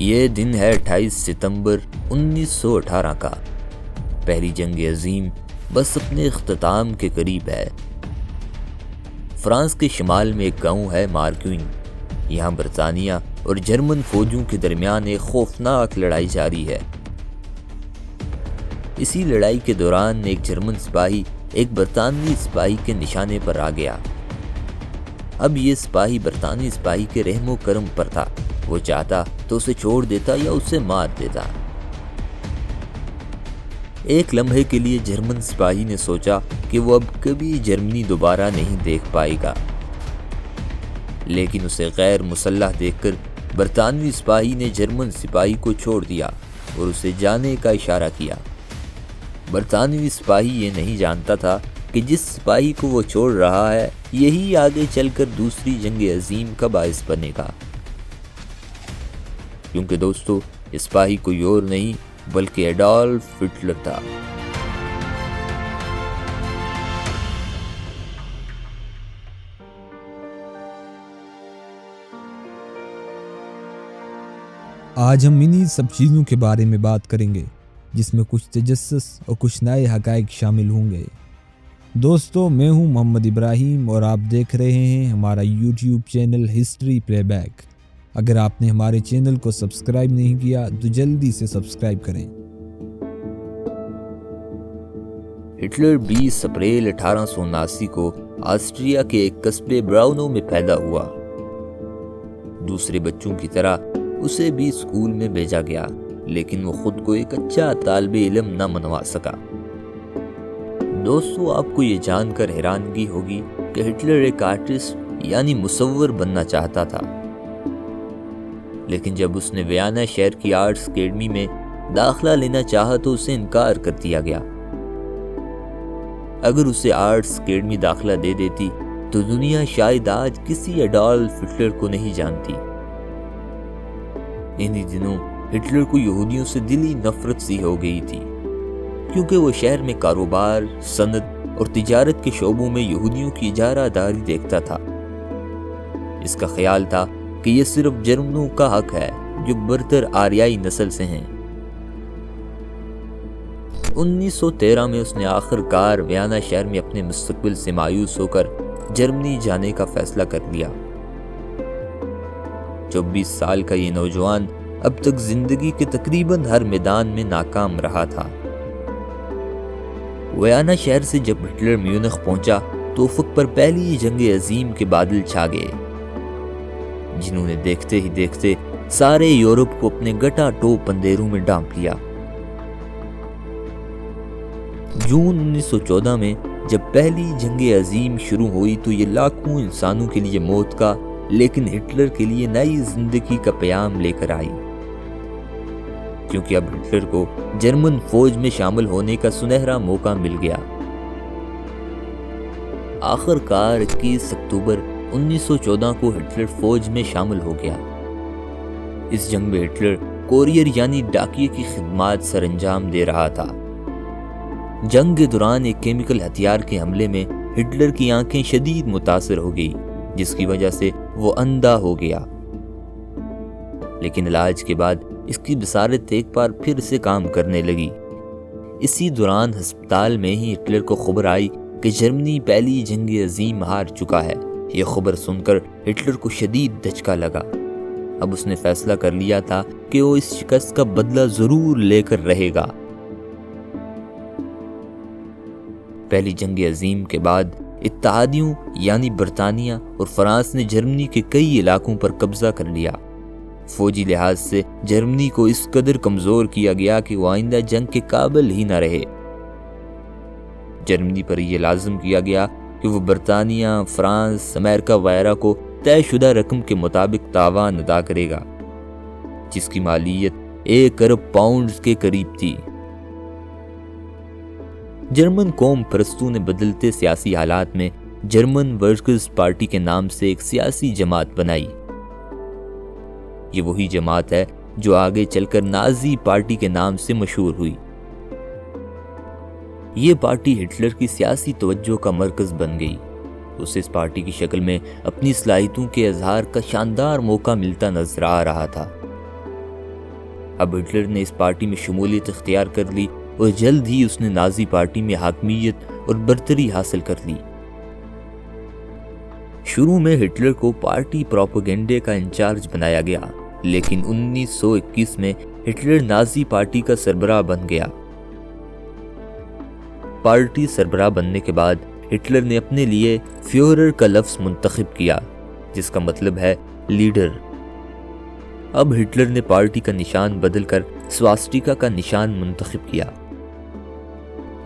یہ دن ہے 28 ستمبر 1918 کا۔ پہلی جنگ عظیم بس اپنے اختتام کے قریب ہے۔ فرانس کے شمال میں ایک گاؤں ہے مارکوئن۔ یہاں برطانیہ اور جرمن فوجوں کے درمیان ایک خوفناک لڑائی جاری ہے۔ اسی لڑائی کے دوران ایک جرمن سپاہی ایک برطانوی سپاہی کے نشانے پر آ گیا۔ اب یہ سپاہی برطانوی سپاہی کے رحم و کرم پر تھا۔ وہ چاہتا تو اسے چھوڑ دیتا یا اسے مار دیتا۔ ایک لمحے کے لیے جرمن سپاہی نے سوچا کہ وہ اب کبھی جرمنی دوبارہ نہیں دیکھ پائے گا، لیکن اسے غیر مسلح دیکھ کر برطانوی سپاہی نے جرمن سپاہی کو چھوڑ دیا اور اسے جانے کا اشارہ کیا۔ برطانوی سپاہی یہ نہیں جانتا تھا کہ جس سپاہی کو وہ چھوڑ رہا ہے یہی آگے چل کر دوسری جنگ عظیم کا باعث بنے گا، کیونکہ دوستو اس سپاہی کوئی اور نہیں بلکہ ایڈولف ہٹلر تھا۔ آج ہم انہی سب چیزوں کے بارے میں بات کریں گے جس میں کچھ تجسس اور کچھ نئے حقائق شامل ہوں گے۔ دوستو میں ہوں محمد ابراہیم اور آپ دیکھ رہے ہیں ہمارا یوٹیوب چینل ہسٹری پلے بیک۔ اگر آپ نے ہمارے چینل کو سبسکرائب نہیں کیا تو جلدی سے سبسکرائب کریں۔ ہٹلر 20 اپریل 1879 کو آسٹریا کے ایک قصبے براؤنو میں پیدا ہوا۔ دوسرے بچوں کی طرح اسے بھی اسکول میں بھیجا گیا، لیکن وہ خود کو ایک اچھا طالب علم نہ منوا سکا۔ دوستو آپ کو یہ جان کر حیرانگی ہوگی کہ ہٹلر ایک آرٹسٹ یعنی مصور بننا چاہتا تھا، لیکن جب اس نے ویانا شہر کی آرٹس اکیڈمی میں داخلہ لینا چاہا تو اسے انکار کر دیا گیا۔ اگر اسے آرٹس اکیڈمی داخلہ دے دیتی تو دنیا شاید آج کسی ایڈولف ہٹلر کو نہیں جانتی۔ انہی دنوں ہٹلر کو یہودیوں سے دلی نفرت سی ہو گئی تھی، کیونکہ وہ شہر میں کاروبار، صنعت اور تجارت کے شعبوں میں یہودیوں کی اجارہ داری دیکھتا تھا۔ اس کا خیال تھا کہ یہ صرف جرمنوں کا حق ہے جو برتر آریائی نسل سے ہیں۔ 1913 میں اس نے آخر کار ویانا شہر میں اپنے مستقبل سے مایوس ہو کر جرمنی جانے کا فیصلہ کر لیا۔ 24 سال کا یہ نوجوان اب تک زندگی کے تقریباً ہر میدان میں ناکام رہا تھا۔ ویانا شہر سے جب ہٹلر میونخ پہنچا تو افق پر پہلی جنگ عظیم کے بادل چھا گئے، جنہوں نے دیکھتے ہی دیکھتے سارے یورپ کو اپنے گٹا ٹوپ اندھیروں میں ڈانپ لیا۔ جون 1914 میں جب پہلی جنگ عظیم شروع ہوئی تو یہ لاکھوں انسانوں کے لیے موت کا، لیکن ہٹلر کے لیے نئی زندگی کا پیام لے کر آئی، کیونکہ اب ہٹلر کو جرمن فوج میں شامل ہونے کا سنہرا موقع مل گیا۔ آخر کار 21 اکتوبر 1914 کو ہٹلر فوج میں شامل ہو گیا۔ اس جنگ میں ہٹلر کوریئر یعنی ڈاکیے کی خدمات سر انجام دے رہا تھا۔ جنگ کے دوران ایک کیمیکل ہتھیار کے حملے میں ہٹلر کی آنکھیں شدید متاثر ہو گئی، جس کی وجہ سے وہ اندھا ہو گیا، لیکن علاج کے بعد اس کی بصارت ایک بار پھر سے کام کرنے لگی۔ اسی دوران ہسپتال میں ہی ہٹلر کو خبر آئی کہ جرمنی پہلی جنگ عظیم ہار چکا ہے۔ یہ خبر سن کر ہٹلر کو شدید دھچکا لگا۔ اب اس نے فیصلہ کر لیا تھا کہ وہ اس شکست کا بدلہ ضرور لے کر رہے گا۔ پہلی جنگ عظیم کے بعد اتحادیوں یعنی برطانیہ اور فرانس نے جرمنی کے کئی علاقوں پر قبضہ کر لیا۔ فوجی لحاظ سے جرمنی کو اس قدر کمزور کیا گیا کہ وہ آئندہ جنگ کے قابل ہی نہ رہے۔ جرمنی پر یہ لازم کیا گیا کہ وہ برطانیہ، فرانس، امریکہ وغیرہ کو طے شدہ رقم کے مطابق تاوان ادا کرے گا، جس کی مالیت 1 ارب پاؤنڈز کے قریب تھی۔ جرمن قوم پرستوں نے بدلتے سیاسی حالات میں جرمن ورکرز پارٹی کے نام سے ایک سیاسی جماعت بنائی، یہ وہی جماعت ہے جو آگے چل کر نازی پارٹی کے نام سے مشہور ہوئی۔ یہ پارٹی ہٹلر کی سیاسی توجہ کا مرکز بن گئی۔ اسے اس پارٹی کی شکل میں اپنی صلاحیتوں کے اظہار کا شاندار موقع ملتا نظر آ رہا تھا۔ اب ہٹلر نے اس پارٹی میں شمولیت اختیار کر لی اور جلد ہی اس نے نازی پارٹی میں حاکمیت اور برتری حاصل کر لی۔ شروع میں ہٹلر کو پارٹی پروپیگنڈے کا انچارج بنایا گیا، لیکن 1921 میں ہٹلر نازی پارٹی کا سربراہ بن گیا۔ پارٹی سربراہ بننے کے بعد ہٹلر نے اپنے لیے فیورر کا لفظ منتخب کیا، جس کا مطلب ہے لیڈر۔ اب ہٹلر نے پارٹی کا نشان بدل کر سواسٹیکا کا نشان منتخب کیا۔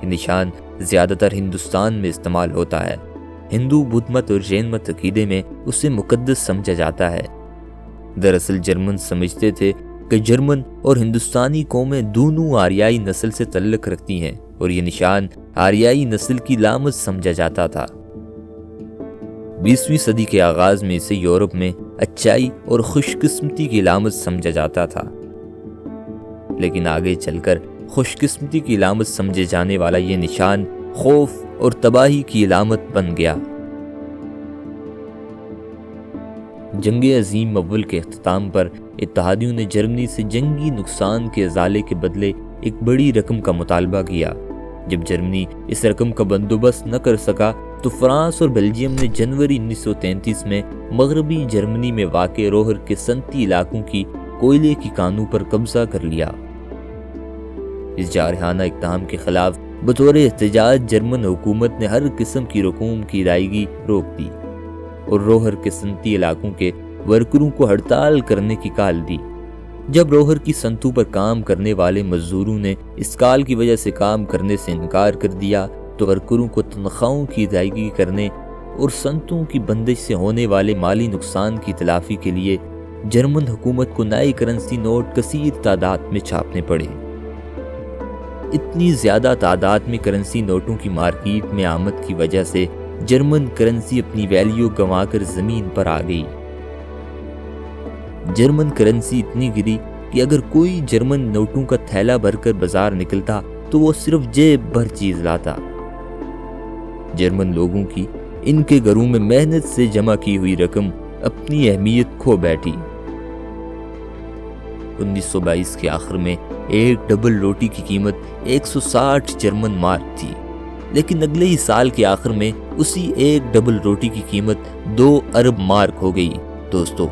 یہ نشان زیادہ تر ہندوستان میں استعمال ہوتا ہے۔ ہندو بدھ مت اور جین مت عقیدے میں اسے مقدس سمجھا جاتا ہے۔ دراصل جرمن سمجھتے تھے کہ جرمن اور ہندوستانی قومیں دونوں آریائی نسل سے تعلق رکھتی ہیں اور یہ نشان آریائی نسل کی علامت سمجھا جاتا تھا۔ 20ویں صدی کے آغاز میں اسے یورپ میں اچائی اور خوش قسمتی کی علامت سمجھا جاتا تھا، لیکن آگے چل کر خوش قسمتی کی علامت سمجھے جانے والا یہ نشان خوف اور تباہی کی علامت بن گیا۔ جنگ عظیم اول کے اختتام پر اتحادیوں نے جرمنی سے جنگی نقصان کے ازالے کے بدلے ایک بڑی رقم کا مطالبہ کیا۔ جب جرمنی اس رقم کا بندوبست نہ کر سکا تو فرانس اور بیلجیم نے جنوری 1933 میں مغربی جرمنی میں واقع روہر کے صنعتی علاقوں کی کوئلے کی کانوں پر قبضہ کر لیا۔ اس جارحانہ اقدام کے خلاف بطور احتجاج جرمن حکومت نے ہر قسم کی رقوم کی ادائیگی روک دی اور روہر کے صنعتی علاقوں کے ورکروں کو ہڑتال کرنے کی کال دی۔ جب روہر کی صنعتوں پر کام کرنے والے مزدوروں نے اس کال کی وجہ سے کام کرنے سے انکار کر دیا تو ورکروں کو تنخواہوں کی ادائیگی کرنے اور صنعتوں کی بندش سے ہونے والے مالی نقصان کی تلافی کے لیے جرمن حکومت کو نئے کرنسی نوٹ کثیر تعداد میں چھاپنے پڑے۔ اتنی زیادہ تعداد میں کرنسی نوٹوں کی مارکیٹ میں آمد کی وجہ سے جرمن کرنسی اپنی ویلیو گنوا کر زمین پر آ گئی۔ جرمن کرنسی اتنی گری کہ اگر کوئی جرمن نوٹوں کا تھیلا بھر کر بازار نکلتا تو وہ صرف جیب بھر چیز لاتا۔ جرمن لوگوں کی ان کے گھروں میں محنت سے جمع کی ہوئی رقم اپنی اہمیت کھو بیٹھی۔ 1922 کے آخر میں ایک ڈبل روٹی کی قیمت 160 جرمن مارک تھی، لیکن اگلے ہی سال کے آخر میں اسی ایک ڈبل روٹی کی قیمت 2 ارب مارک ہو گئی۔ دوستو،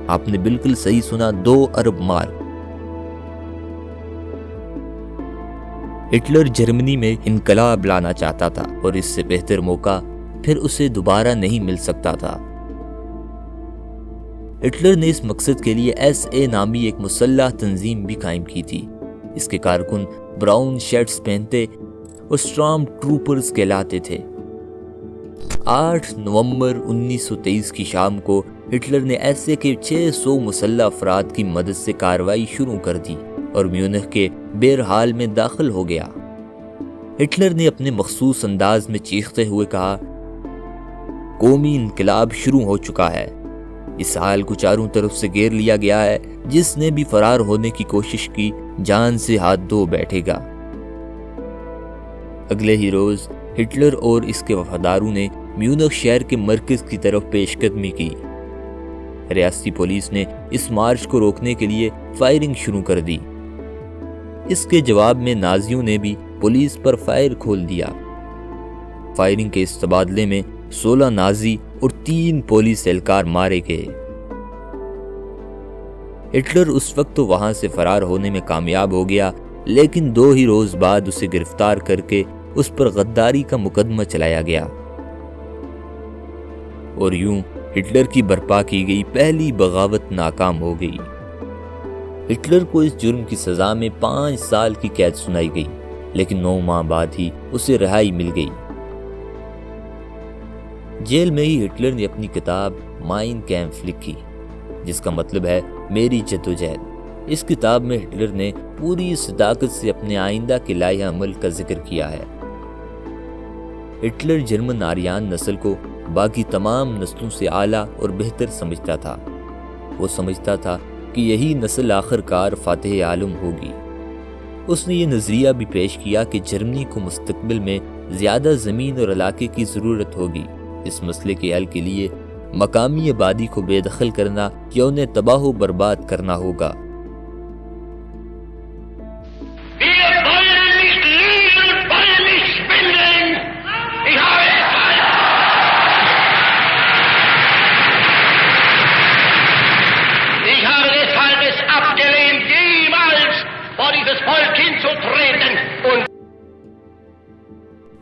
آپ نے بالکل صحیح سنا، 2 ارب مارک۔ ہٹلر جرمنی میں انقلاب لانا چاہتا تھا اور اس سے بہتر موقع پھر اسے دوبارہ نہیں مل سکتا تھا۔ ہٹلر نے اس مقصد کے لیے SA نامی ایک مسلح تنظیم بھی قائم کی تھی۔ اس کے کارکن براؤن شرٹس پہنتے اور اسٹارم ٹروپرز کہلاتے تھے۔ 8 نومبر 1923 کی شام کو ہٹلر نے SA کے 600 مسلح افراد کی مدد سے کارروائی شروع کر دی اور میونخ کے بیر ہال میں داخل ہو گیا۔ ہٹلر نے اپنے مخصوص انداز میں چیختے ہوئے کہا، قومی انقلاب شروع ہو چکا ہے، اس حال کو چاروں طرف سے گھیر لیا گیا ہے، جس نے بھی فرار ہونے کی کوشش کی جان سے ہاتھ دھو بیٹھے گا۔ اگلے ہی روز ہٹلر اور اس کے وفاداروں نے میونخ شہر کے مرکز کی طرف پیش قدمی کی۔ ریاستی پولیس نے اس مارچ کو روکنے کے لیے فائرنگ شروع کر دی۔ اس کے جواب میں نازیوں نے بھی پولیس پر فائر کھول دیا۔ فائرنگ کے اس تبادلے میں 16 نازی اور 3 پولیس اہلکار مارے گئے۔ ہٹلر اس وقت تو وہاں سے فرار ہونے میں کامیاب ہو گیا، لیکن 2 ہی روز بعد اسے گرفتار کر کے اس پر غداری کا مقدمہ چلایا گیا، اور یوں ہٹلر کی برپا کی گئی پہلی بغاوت ناکام ہو گئی۔ ہٹلر کو اس جرم کی سزا میں 5 سال کی قید سنائی گئی، لیکن 9 ماہ بعد ہی اسے رہائی مل گئی۔ جیل میں ہی ہٹلر نے اپنی کتاب مائن کیمپ لکھی، جس کا مطلب ہے میری جدوجہد۔ اس کتاب میں ہٹلر نے پوری صداقت سے اپنے آئندہ کے لائحہ عمل کا ذکر کیا ہے۔ ہٹلر جرمن آریان نسل کو باقی تمام نسلوں سے اعلیٰ اور بہتر سمجھتا تھا۔ وہ سمجھتا تھا کہ یہی نسل آخر کار فاتح عالم ہوگی۔ اس نے یہ نظریہ بھی پیش کیا کہ جرمنی کو مستقبل میں زیادہ زمین اور علاقے کی ضرورت ہوگی۔ اس مسئلے کے حل کے لیے مقامی آبادی کو بے دخل کرنا یا انہیں تباہ و برباد کرنا ہوگا۔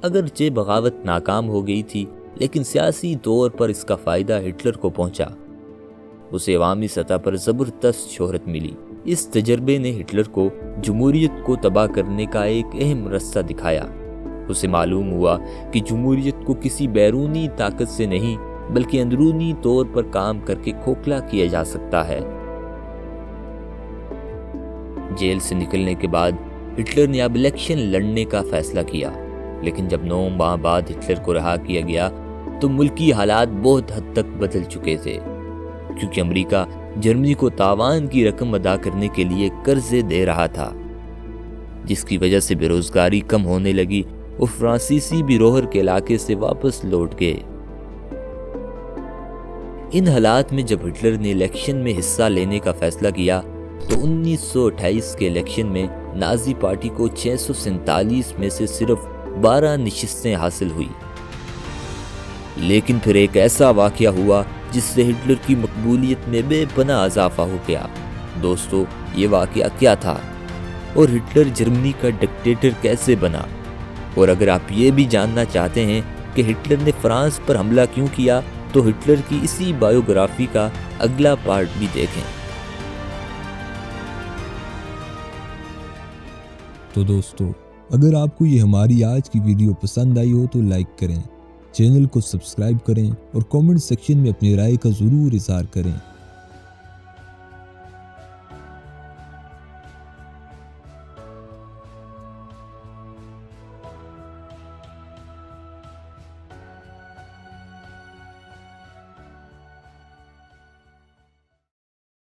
اگرچہ بغاوت ناکام ہو گئی تھی، لیکن سیاسی طور پر اس کا فائدہ ہٹلر کو پہنچا۔ اسے عوامی سطح پر زبردست شہرت ملی۔ اس تجربے نے ہٹلر کو جمہوریت کو تباہ کرنے کا ایک اہم رستہ دکھایا۔ اسے معلوم ہوا کہ جمہوریت کو کسی بیرونی طاقت سے نہیں بلکہ اندرونی طور پر کام کر کے کھوکھلا کیا جا سکتا ہے۔ جیل سے نکلنے کے بعد ہٹلر نے اب الیکشن لڑنے کا فیصلہ کیا، لیکن جب 9 ماہ بعد ہٹلر کو رہا کیا گیا تو ملکی حالات بہت حد تک بدل چکے تھے، کیونکہ امریکہ جرمنی کو تاوان کی رقم ادا کرنے کے لیے قرضے دے رہا تھا، جس کی وجہ سے بے روزگاری کم ہونے لگی اور فرانسیسی بھی روہر کے علاقے سے واپس لوٹ گئے۔ ان حالات میں جب ہٹلر نے الیکشن میں حصہ لینے کا فیصلہ کیا تو 1928 کے الیکشن میں نازی پارٹی کو 647 میں سے صرف 12 نشستیں حاصل ہوئی۔ لیکن پھر ایک ایسا واقعہ ہوا جس سے ہٹلر کی مقبولیت میں بے پناہ اضافہ ہو گیا۔ دوستو، یہ واقعہ کیا تھا اور ہٹلر جرمنی کا ڈکٹیٹر کیسے بنا؟ اور اگر آپ یہ بھی جاننا چاہتے ہیں کہ ہٹلر نے فرانس پر حملہ کیوں کیا تو ہٹلر کی اسی بایوگرافی کا اگلا پارٹ بھی دیکھیں۔ تو دوستو، اگر آپ کو یہ ہماری آج کی ویڈیو پسند آئی ہو تو لائک کریں، چینل کو سبسکرائب کریں اور کامنٹ سیکشن میں اپنی رائے کا ضرور اظہار کریں۔